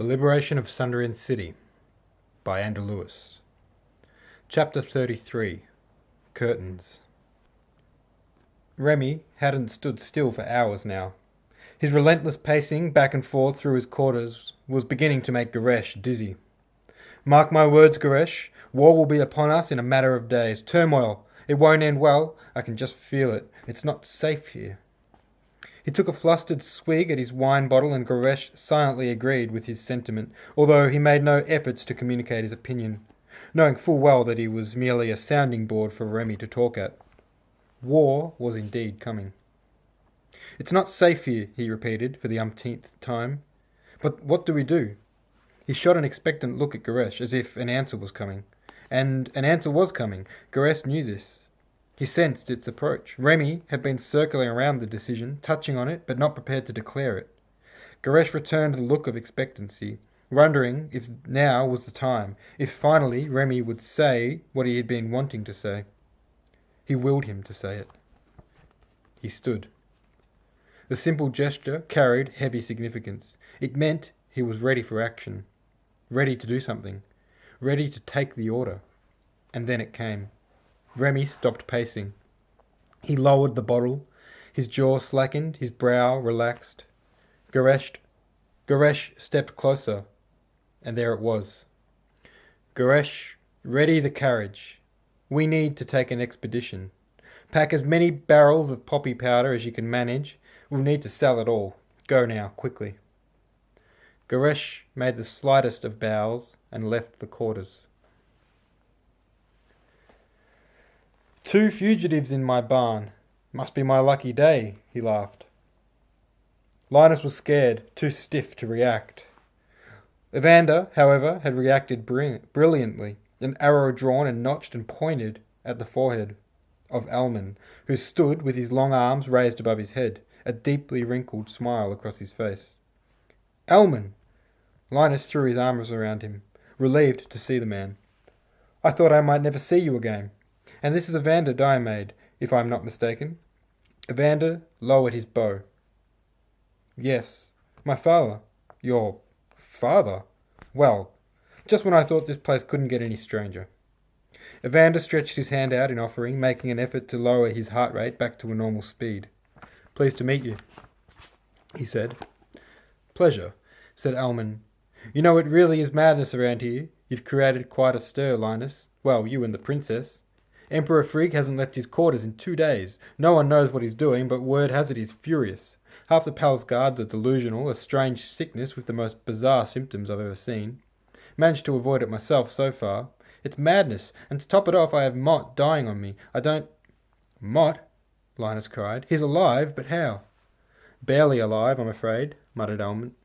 The Liberation of Sundrian City by Andrew Lewis. Chapter 33. Curtains. Remy hadn't stood still for hours now. His relentless pacing back and forth through his quarters was beginning to make Goresh dizzy. "Mark my words, Goresh, war will be upon us in a matter of days. Turmoil. It won't end well. I can just feel it. It's not safe here." He took a flustered swig at his wine bottle, and Goresh silently agreed with his sentiment, although he made no efforts to communicate his opinion, knowing full well that he was merely a sounding board for Remy to talk at. War was indeed coming. "It's not safe here," he repeated for the umpteenth time. "But what do we do?" He shot an expectant look at Goresh, as if an answer was coming. And an answer was coming. Goresh knew this. He sensed its approach. Remy had been circling around the decision, touching on it, but not prepared to declare it. Goresh returned the look of expectancy, wondering if now was the time, if finally Remy would say what he had been wanting to say. He willed him to say it. He stood. The simple gesture carried heavy significance. It meant he was ready for action, ready to do something, ready to take the order. And then it came. Remy stopped pacing. He lowered the bottle. His jaw slackened, his brow relaxed. Goresh stepped closer, and there it was. "Goresh, ready the carriage. We need to take an expedition. Pack as many barrels of poppy powder as you can manage. We'll need to sell it all. Go now, quickly." Goresh made the slightest of bows and left the quarters. "2 fugitives in my barn. Must be my lucky day," he laughed. Linus was scared, too stiff to react. Evander, however, had reacted brilliantly, an arrow drawn and notched and pointed at the forehead of Alman, who stood with his long arms raised above his head, a deeply wrinkled smile across his face. "Alman!" Linus threw his arms around him, relieved to see the man. "I thought I might never see you again. And this is Evander Diomede, if I am not mistaken." Evander lowered his bow. "Yes, my father." "Your father? Well, just when I thought this place couldn't get any stranger." Evander stretched his hand out in offering, making an effort to lower his heart rate back to a normal speed. "Pleased to meet you," he said. "Pleasure," said Alman. "You know, it really is madness around here. You've created quite a stir, Linus. Well, you and the princess. Emperor Frigg hasn't left his quarters in 2 days. No one knows what he's doing, but word has it he's furious. Half the palace guards are delusional, a strange sickness with the most bizarre symptoms I've ever seen. Managed to avoid it myself so far. It's madness, and to top it off I have Mott dying on me. I don't—" "Mott?" Linus cried. "He's alive, but how?" "Barely alive, I'm afraid," muttered Alman.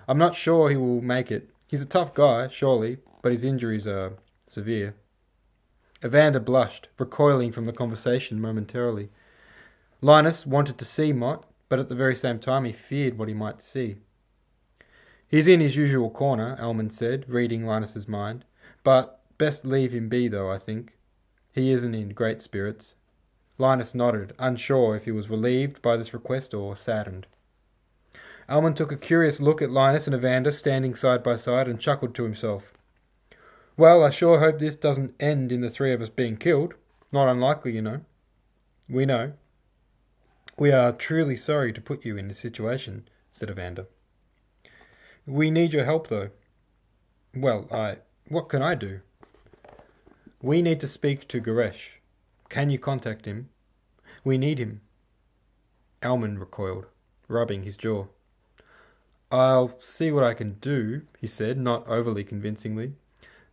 "I'm not sure he will make it. He's a tough guy, surely, but his injuries are severe." Evander blushed, recoiling from the conversation momentarily. Linus wanted to see Mott, but at the very same time he feared what he might see. "He's in his usual corner," Alman said, reading Linus's mind. "But best leave him be, though, I think. He isn't in great spirits." Linus nodded, unsure if he was relieved by this request or saddened. Alman took a curious look at Linus and Evander standing side by side and chuckled to himself. "Well, I sure hope this doesn't end in the 3 of us being killed. Not unlikely, you know." "We know." "We are truly sorry to put you in this situation," said Evander. "We need your help, though." "Well, what can I do?" "We need to speak to Goresh. Can you contact him? We need him." Alman recoiled, rubbing his jaw. "I'll see what I can do," he said, not overly convincingly.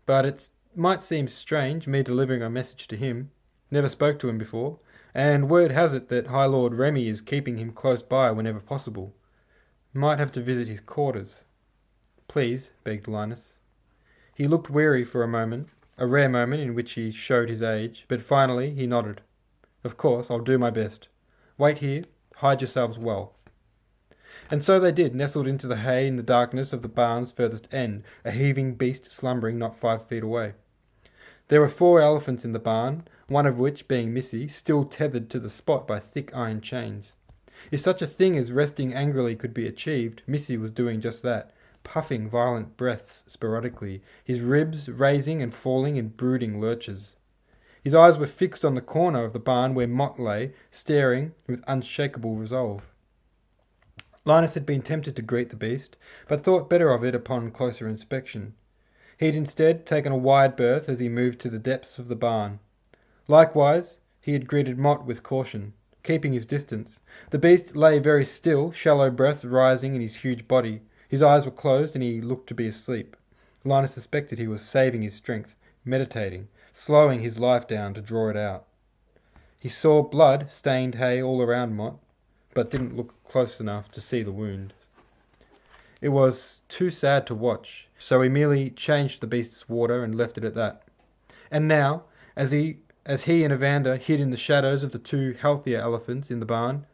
"But it might seem strange, me delivering a message to him. Never spoke to him before, and word has it that High Lord Remy is keeping him close by whenever possible. Might have to visit his quarters." "Please," begged Linus. He looked weary for a moment, a rare moment in which he showed his age, but finally he nodded. "Of course, I'll do my best. Wait here, hide yourselves well." And so they did, nestled into the hay in the darkness of the barn's furthest end, a heaving beast slumbering not 5 feet away. There were 4 elephants in the barn, one of which, being Missy, still tethered to the spot by thick iron chains. If such a thing as resting angrily could be achieved, Missy was doing just that, puffing violent breaths sporadically, his ribs raising and falling in brooding lurches. His eyes were fixed on the corner of the barn where Mott lay, staring with unshakable resolve. Linus had been tempted to greet the beast, but thought better of it upon closer inspection. He had instead taken a wide berth as he moved to the depths of the barn. Likewise, he had greeted Mott with caution, keeping his distance. The beast lay very still, shallow breaths rising in his huge body. His eyes were closed and he looked to be asleep. Linus suspected he was saving his strength, meditating, slowing his life down to draw it out. He saw blood-stained hay all around Mott, but didn't look close enough to see the wound. It was too sad to watch, so he merely changed the beast's water and left it at that. And now, as he and Evander hid in the shadows of the two healthier elephants in the barn,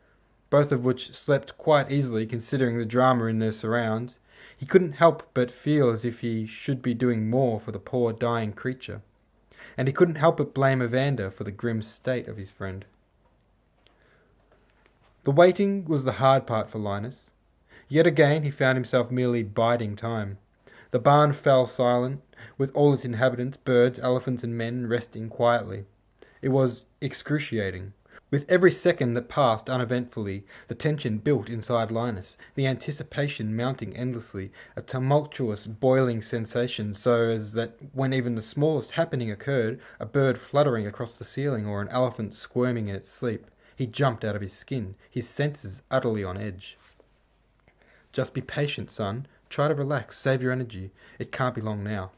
both of which slept quite easily considering the drama in their surrounds, he couldn't help but feel as if he should be doing more for the poor dying creature. And he couldn't help but blame Evander for the grim state of his friend. The waiting was the hard part for Linus. Yet again he found himself merely biding time. The barn fell silent, with all its inhabitants, birds, elephants and men, resting quietly. It was excruciating. With every second that passed uneventfully, the tension built inside Linus, the anticipation mounting endlessly, a tumultuous, boiling sensation, so as that when even the smallest happening occurred, a bird fluttering across the ceiling or an elephant squirming in its sleep, he jumped out of his skin, his senses utterly on edge. Just be patient, son. Try to relax, save your energy. It can't be long now.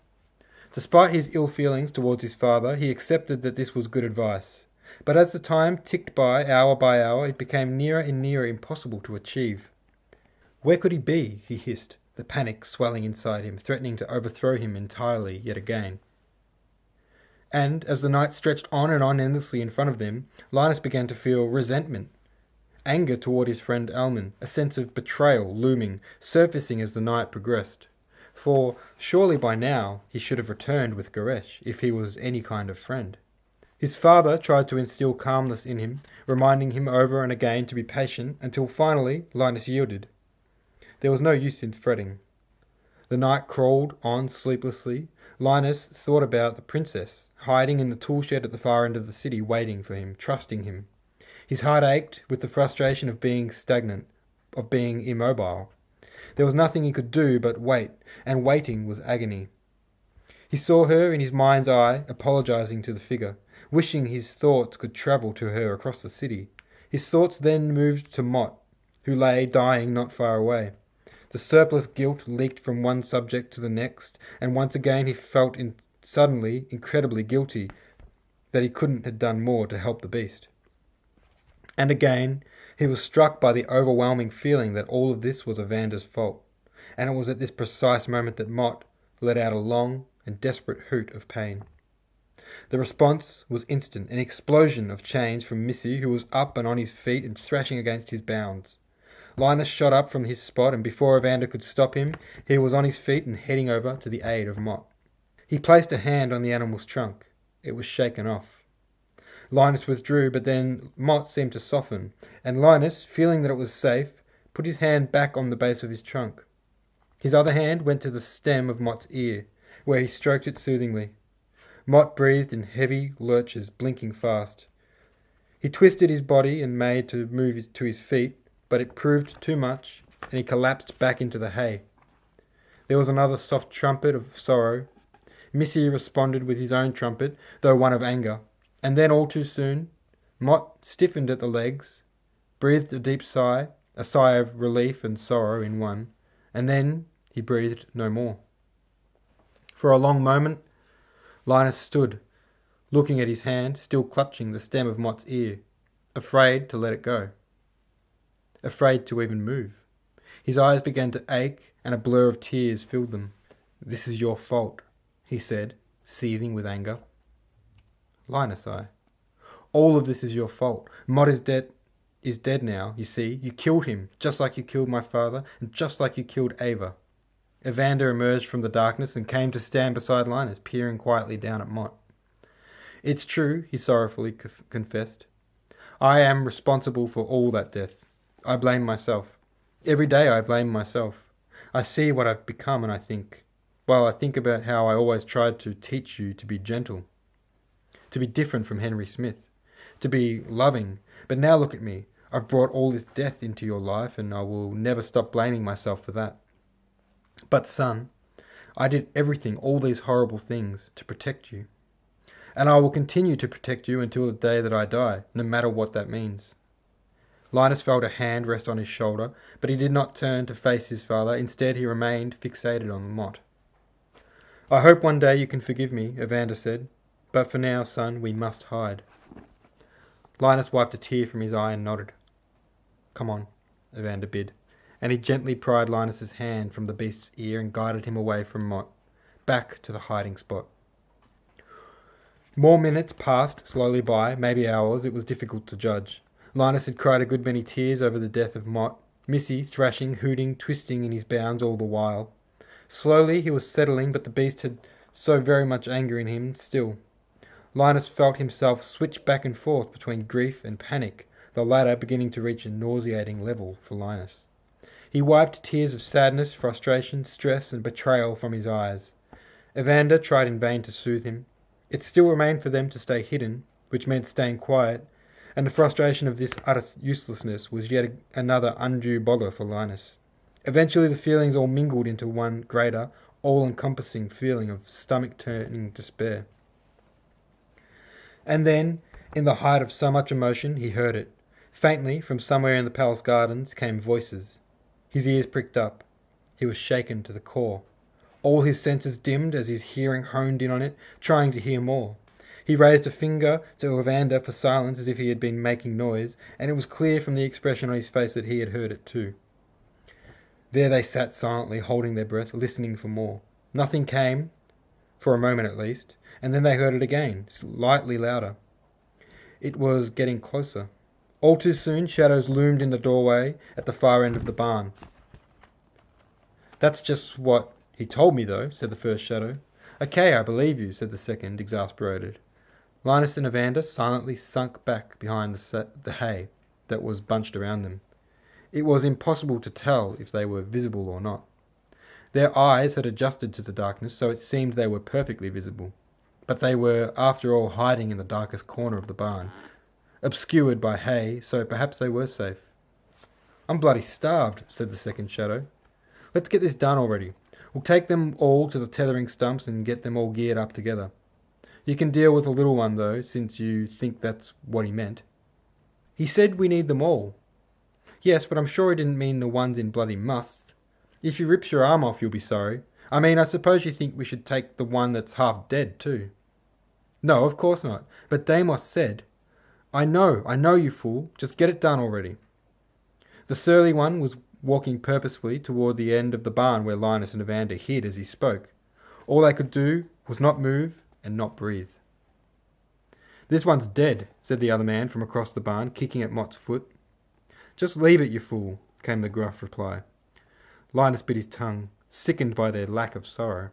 Despite his ill feelings towards his father, he accepted that this was good advice. But as the time ticked by hour, it became nearer and nearer impossible to achieve. Where could he be? He hissed, the panic swelling inside him, threatening to overthrow him entirely yet again. And as the night stretched on and on endlessly in front of them, Linus began to feel resentment. Anger toward his friend Alman, a sense of betrayal looming, surfacing as the night progressed. For surely by now he should have returned with Goresh, if he was any kind of friend. His father tried to instill calmness in him, reminding him over and again to be patient, until finally Linus yielded. There was no use in fretting. The night crawled on sleeplessly. Linus thought about the princess, hiding in the tool shed at the far end of the city, waiting for him, trusting him. His heart ached with the frustration of being stagnant, of being immobile. There was nothing he could do but wait, and waiting was agony. He saw her in his mind's eye, apologizing to the figure, wishing his thoughts could travel to her across the city. His thoughts then moved to Mott, who lay dying not far away. The surplus guilt leaked from one subject to the next, and once again he felt suddenly incredibly guilty that he couldn't have done more to help the beast. And again he was struck by the overwhelming feeling that all of this was Evander's fault, and it was at this precise moment that Mott let out a long and desperate hoot of pain. The response was instant, an explosion of change from Missy, who was up and on his feet and thrashing against his bounds. Linus shot up from his spot, and before Evander could stop him, he was on his feet and heading over to the aid of Mott. He placed a hand on the animal's trunk. It was shaken off. Linus withdrew, but then Mott seemed to soften, and Linus, feeling that it was safe, put his hand back on the base of his trunk. His other hand went to the stem of Mott's ear, where he stroked it soothingly. Mott breathed in heavy lurches, blinking fast. He twisted his body and made to move to his feet, but it proved too much, and he collapsed back into the hay. There was another soft trumpet of sorrow. Missy responded with his own trumpet, though one of anger. And then, all too soon, Mott stiffened at the legs, breathed a deep sigh, a sigh of relief and sorrow in one, and then he breathed no more. For a long moment, Linus stood, looking at his hand, still clutching the stem of Mott's ear, afraid to let it go, afraid to even move. His eyes began to ache, and a blur of tears filled them. "This is your fault," he said, seething with anger. "Linus, all of this is your fault. Mott is dead now, you see. You killed him, just like you killed my father, and just like you killed Ava." Evander emerged from the darkness and came to stand beside Linus, peering quietly down at Mott. "It's true," he sorrowfully confessed. "I am responsible for all that death. I blame myself. Every day I blame myself. I see what I've become and I think about how I always tried to teach you to be gentle, to be different from Henry Smith, to be loving. But now look at me. I've brought all this death into your life and I will never stop blaming myself for that. But son, I did everything, all these horrible things, to protect you. And I will continue to protect you until the day that I die, no matter what that means. Linus felt a hand rest on his shoulder, but he did not turn to face his father. Instead, he remained fixated on the Mott. I hope one day you can forgive me, Evander said. But for now, son, we must hide. Linus wiped a tear from his eye and nodded. Come on, Evander bid, and he gently pried Linus's hand from the beast's ear and guided him away from Mott, back to the hiding spot. More minutes passed slowly by, maybe hours. It was difficult to judge. Linus had cried a good many tears over the death of Mott, Missy thrashing, hooting, twisting in his bounds all the while. Slowly he was settling, but the beast had so very much anger in him still. Linus felt himself switch back and forth between grief and panic, the latter beginning to reach a nauseating level for Linus. He wiped tears of sadness, frustration, stress and betrayal from his eyes. Evander tried in vain to soothe him. It still remained for them to stay hidden, which meant staying quiet, and the frustration of this utter uselessness was yet another undue bother for Linus. Eventually the feelings all mingled into one greater, all-encompassing feeling of stomach-turning despair. And then, in the height of so much emotion, he heard it. Faintly, from somewhere in the palace gardens, came voices. His ears pricked up. He was shaken to the core. All his senses dimmed as his hearing honed in on it, trying to hear more. He raised a finger to Evander for silence as if he had been making noise, and it was clear from the expression on his face that he had heard it too. There they sat silently, holding their breath, listening for more. Nothing came, for a moment at least, and then they heard it again, slightly louder. It was getting closer. All too soon, shadows loomed in the doorway at the far end of the barn. That's just what he told me, though, said the first shadow. Okay, I believe you, said the second, exasperated. Linus and Evander silently sunk back behind the hay that was bunched around them. It was impossible to tell if they were visible or not. Their eyes had adjusted to the darkness, so it seemed they were perfectly visible. But they were, after all, hiding in the darkest corner of the barn, obscured by hay, so perhaps they were safe. I'm bloody starved, said the second shadow. Let's get this done already. We'll take them all to the tethering stumps and get them all geared up together. You can deal with the little one, though, since you think that's what he meant. He said we need them all. Yes, but I'm sure he didn't mean the ones in bloody musts. If he rips your arm off, you'll be sorry. I mean, I suppose you think we should take the one that's half dead, too. No, of course not. But Deimos said, I know, you fool. Just get it done already. The surly one was walking purposefully toward the end of the barn where Linus and Evander hid as he spoke. All they could do was not move and not breathe. This one's dead, said the other man from across the barn, kicking at Mott's foot. Just leave it, you fool, came the gruff reply. Linus bit his tongue, sickened by their lack of sorrow.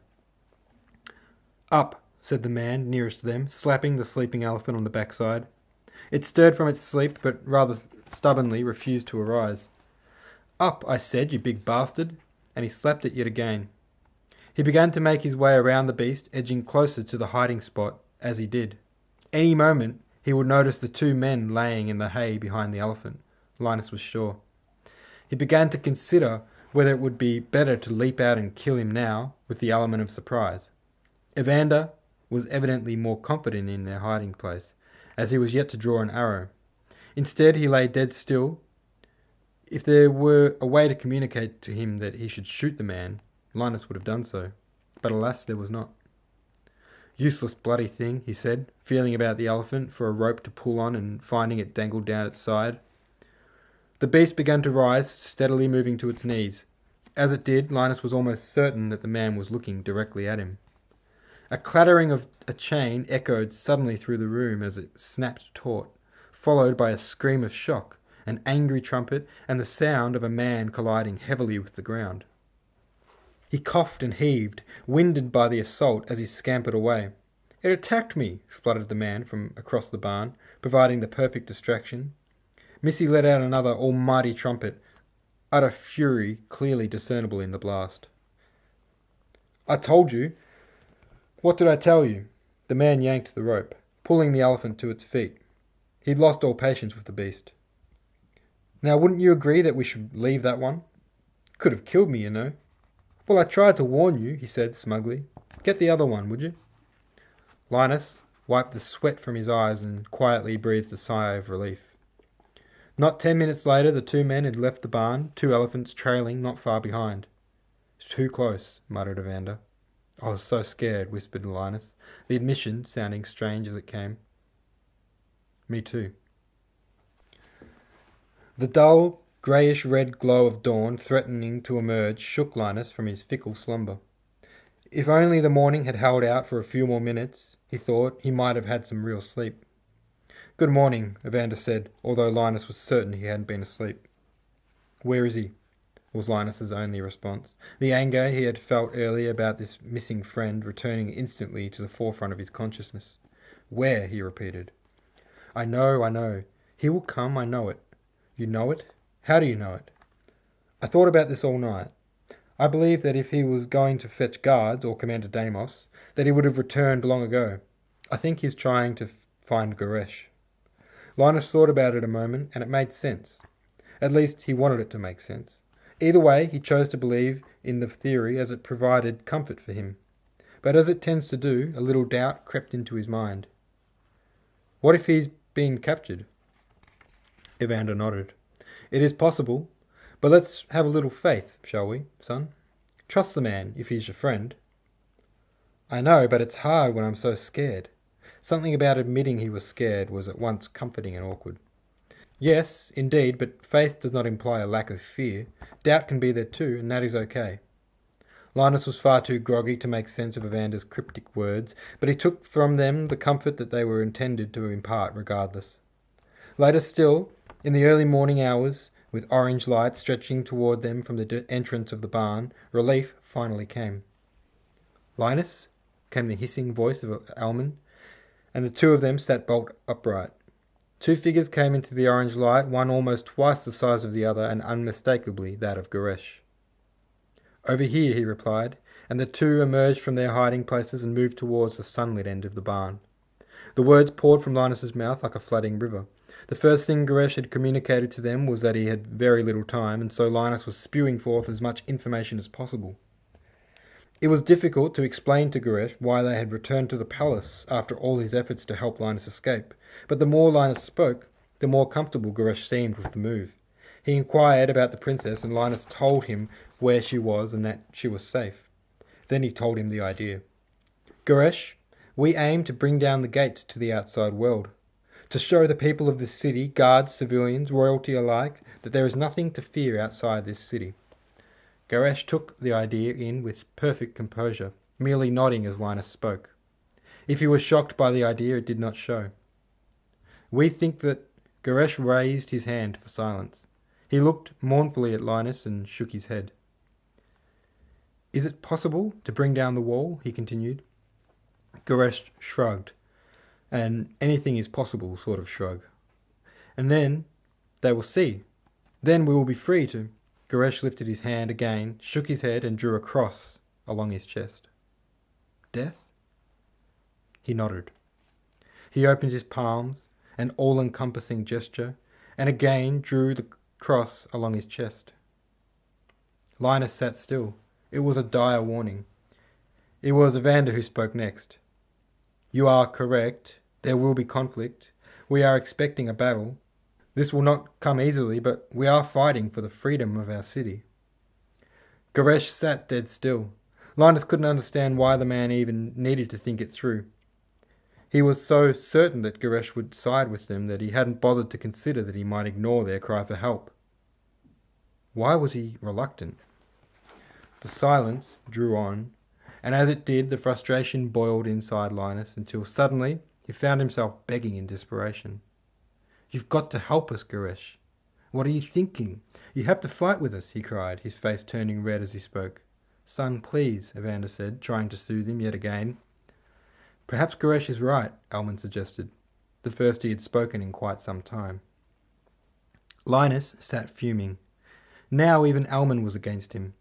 Up, said the man nearest to them, slapping the sleeping elephant on the backside. It stirred from its sleep, but rather stubbornly refused to arise. Up, I said, you big bastard, and he slapped it yet again. He began to make his way around the beast, edging closer to the hiding spot as he did. Any moment he would notice the two men laying in the hay behind the elephant, Linus was sure. He began to consider whether it would be better to leap out and kill him now, with the element of surprise. Evander was evidently more confident in their hiding place, as he was yet to draw an arrow. Instead, he lay dead still. If there were a way to communicate to him that he should shoot the man, Linus would have done so. But alas, there was not. Useless bloody thing, he said, feeling about the elephant for a rope to pull on and finding it dangled down its side. The beast began to rise, steadily moving to its knees. As it did, Linus was almost certain that the man was looking directly at him. A clattering of a chain echoed suddenly through the room as it snapped taut, followed by a scream of shock, an angry trumpet, and the sound of a man colliding heavily with the ground. He coughed and heaved, winded by the assault as he scampered away. It attacked me, spluttered the man from across the barn, providing the perfect distraction. Missy let out another almighty trumpet. utter fury clearly discernible in the blast. "I told you." "What did I tell you?" The man yanked the rope, pulling the elephant to its feet. He'd lost all patience with the beast. "Now, wouldn't you agree that we should leave that one? Could have killed me, you know." "Well, I tried to warn you," he said smugly. "Get the other one, would you?" Linus wiped the sweat from his eyes and quietly breathed a sigh of relief. Not 10 minutes later, the two men had left the barn, 2 elephants trailing not far behind. "It's too close," muttered Evander. "I was so scared," whispered Linus, the admission sounding strange as it came. "Me too." The dull, greyish-red glow of dawn threatening to emerge shook Linus from his fickle slumber. If only the morning had held out for a few more minutes, he thought, he might have had some real sleep. "Good morning," Evander said, although Linus was certain he hadn't been asleep. "Where is he?" was Linus's only response, the anger he had felt earlier about this missing friend returning instantly to the forefront of his consciousness. "Where?" he repeated. I know. He will come, I know it." "You know it? How do you know it?" "I thought about this all night. I believe that if he was going to fetch guards, or Commander Deimos, that he would have returned long ago. I think he's trying to find Goresh." Linus thought about it a moment, and it made sense. At least he wanted it to make sense. Either way, he chose to believe in the theory as it provided comfort for him. But as it tends to do, a little doubt crept into his mind. "What if he's been captured?" Evander nodded. "It is possible, but let's have a little faith, shall we, son? Trust the man if he's your friend." "I know, but it's hard when I'm so scared." Something about admitting he was scared was at once comforting and awkward. "Yes, indeed, but faith does not imply a lack of fear. Doubt can be there too, and that is okay." Linus was far too groggy to make sense of Evander's cryptic words, but he took from them the comfort that they were intended to impart regardless. Later still, in the early morning hours, with orange light stretching toward them from the entrance of the barn, relief finally came. "Linus?" came the hissing voice of Alman, and the two of them sat bolt upright. 2 figures came into the orange light, one almost twice the size of the other, and unmistakably that of Goresh. "Over here," he replied, and the two emerged from their hiding places and moved towards the sunlit end of the barn. The words poured from Linus's mouth like a flooding river. The first thing Goresh had communicated to them was that he had very little time, and so Linus was spewing forth as much information as possible. It was difficult to explain to Goresh why they had returned to the palace after all his efforts to help Linus escape, but the more Linus spoke, the more comfortable Goresh seemed with the move. He inquired about the princess, and Linus told him where she was and that she was safe. Then he told him the idea. "Goresh, we aim to bring down the gates to the outside world, to show the people of this city, guards, civilians, royalty alike, that there is nothing to fear outside this city." Goresh took the idea in with perfect composure, merely nodding as Linus spoke. If he was shocked by the idea, it did not show. "We think that..." Goresh raised his hand for silence. He looked mournfully at Linus and shook his head. "Is it possible to bring down the wall?" he continued. Goresh shrugged, an anything is possible sort of shrug. "And then they will see. Then we will be free to..." Goresh lifted his hand again, shook his head, and drew a cross along his chest. "Death?" He nodded. He opened his palms, an all-encompassing gesture, and again drew the cross along his chest. Linus sat still. It was a dire warning. It was Evander who spoke next. "You are correct. There will be conflict. We are expecting a battle. This will not come easily, but we are fighting for the freedom of our city." Goresh sat dead still. Linus couldn't understand why the man even needed to think it through. He was so certain that Goresh would side with them that he hadn't bothered to consider that he might ignore their cry for help. Why was he reluctant? The silence drew on, and as it did, the frustration boiled inside Linus until suddenly he found himself begging in desperation. "You've got to help us, Goresh. What are you thinking? You have to fight with us," he cried, his face turning red as he spoke. "Son, please," Evander said, trying to soothe him yet again. "Perhaps Goresh is right," Alman suggested, the first he had spoken in quite some time. Linus sat fuming. Now even Alman was against him.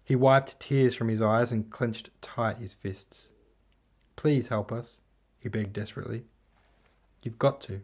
He wiped tears from his eyes and clenched tight his fists. "Please help us," he begged desperately. "You've got to."